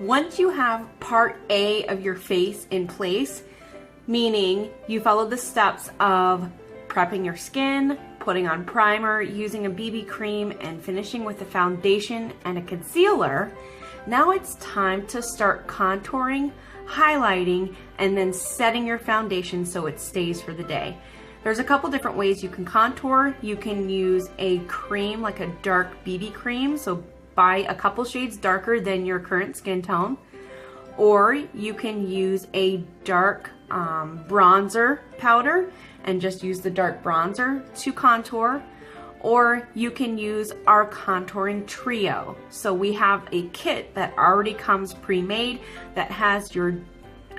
Once you have part A of your face in place, meaning you follow the steps of prepping your skin, putting on primer, using a BB cream, and finishing with a foundation and a concealer, now it's time to start contouring, highlighting, and then setting your foundation so it stays for the day. There's a couple different ways you can contour. You can use a cream, like a dark BB cream, so buy a couple shades darker than your current skin tone, or you can use a dark bronzer powder and just use the dark bronzer to contour, or you can use our contouring trio. So we have a kit that already comes pre-made that has your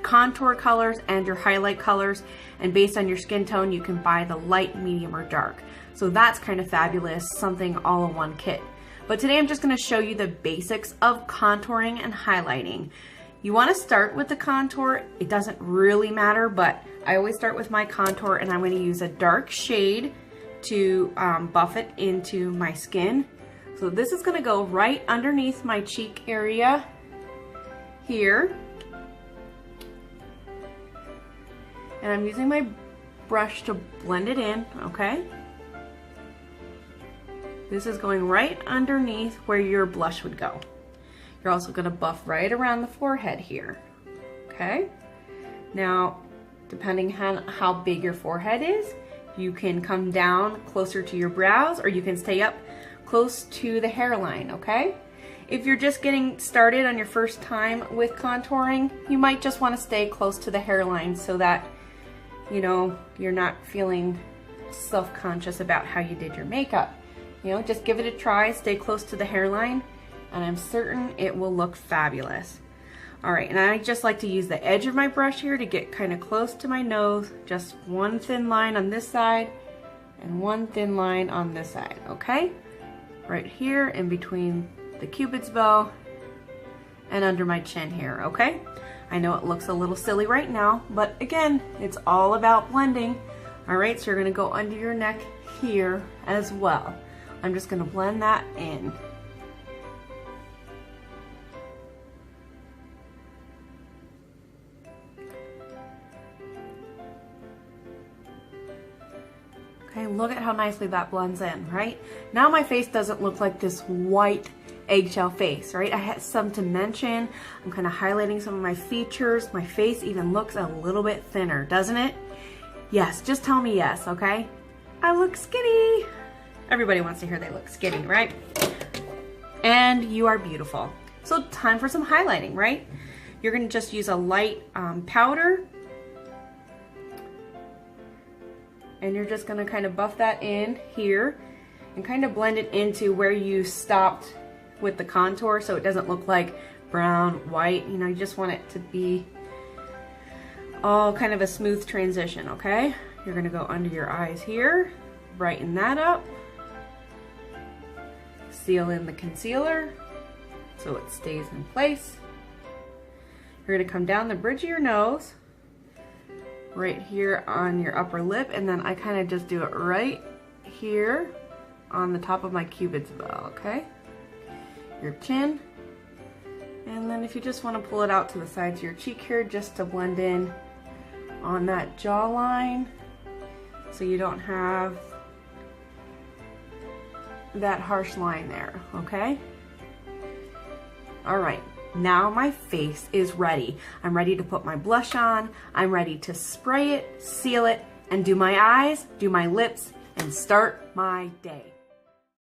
contour colors and your highlight colors, and based on your skin tone you can buy the light, medium, or dark. So that's kind of fabulous, something all in one kit. But today I'm just going to show you the basics of contouring and highlighting. You want to start with the contour. It doesn't really matter, but I always start with my contour, and I'm going to use a dark shade to buff it into my skin. So this is going to go right underneath my cheek area here. And I'm using my brush to blend it in, okay? This is going right underneath where your blush would go. You're also going to buff right around the forehead here, okay? Now, depending on how big your forehead is, you can come down closer to your brows, or you can stay up close to the hairline, okay? If you're just getting started on your first time with contouring, you might just want to stay close to the hairline so that, you know, you're not feeling self-conscious about how you did your makeup. You know, just give it a try, stay close to the hairline, and I'm certain it will look fabulous. All right, and I just like to use the edge of my brush here to get kind of close to my nose. Just one thin line on this side and one thin line on this side, okay? Right here in between the Cupid's bow and under my chin here, okay? I know it looks a little silly right now, but again, it's all about blending. All right, so you're gonna go under your neck here as well. I'm just gonna blend that in. Okay, look at how nicely that blends in, right? Now my face doesn't look like this white eggshell face, right? I had some dimension. I'm kind of highlighting some of my features. My face even looks a little bit thinner, doesn't it? Yes, just tell me yes, okay? I look skinny. Everybody wants to hear they look skinny, right? And you are beautiful. So time for some highlighting, right? You're gonna just use a light powder, and you're just gonna kind of buff that in here and kind of blend it into where you stopped with the contour, so it doesn't look like brown, white. You know, you just want it to be all kind of a smooth transition, okay? You're gonna go under your eyes here, brighten that up, seal in the concealer so it stays in place. You're gonna come down the bridge of your nose, right here on your upper lip, and then I kind of just do it right here on the top of my Cupid's bow, okay? Your chin, and then if you just want to pull it out to the sides of your cheek here just to blend in on that jawline so you don't have that harsh line there, okay? All right. Now my face is ready. I'm ready to put my blush on. I'm ready to spray it, seal it, and do my eyes, do my lips, and start my day.